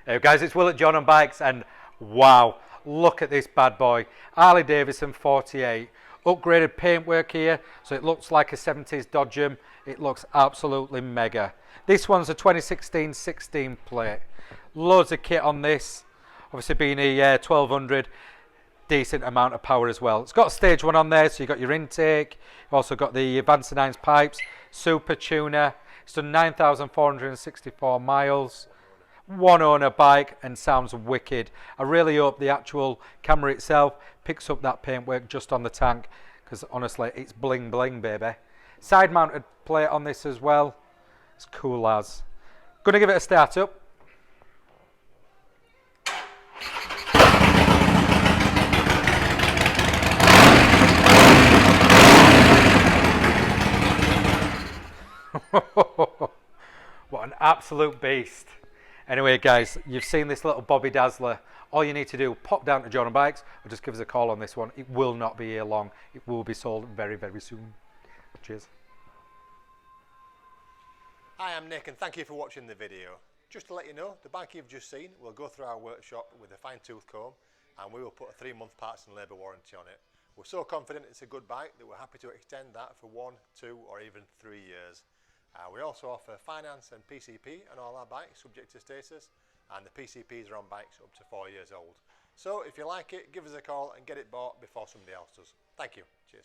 Hey guys, it's Will at Jordanbikes, and wow, look at this bad boy. Harley Davidson 48. Upgraded paintwork here, so it looks like a 70s Dodgem. It looks absolutely mega. This one's a 2016-16 plate. Loads of kit on this. Obviously being a 1200, decent amount of power as well. It's got a stage one on there, so you've got your intake. You've also got the Vance and Hines pipes, super tuner. It's done 9,464 miles. One owner bike and sounds wicked. I really hope the actual camera itself picks up that paintwork just on the tank, because honestly it's bling bling, baby. Side mounted plate on this as well. It's cool as. Gonna give it a start up. What an absolute beast. Anyway guys, you've seen this little Bobby Dazzler. All you need to do, pop down to Jordanbikes or just give us a call on this one. It will not be here long. It will be sold very, very soon. Cheers. Hi, I'm Nick and thank you for watching the video. Just to let you know, the bike you've just seen will go through our workshop with a fine tooth comb and we will put a 3-month parts and labour warranty on it. We're so confident it's a good bike that we're happy to extend that for 1, 2 or even 3 years. We also offer finance and PCP on all our bikes subject to status, and the PCPs are on bikes up to 4 years old. So if you like it, give us a call and get it bought before somebody else does. Thank you. Cheers.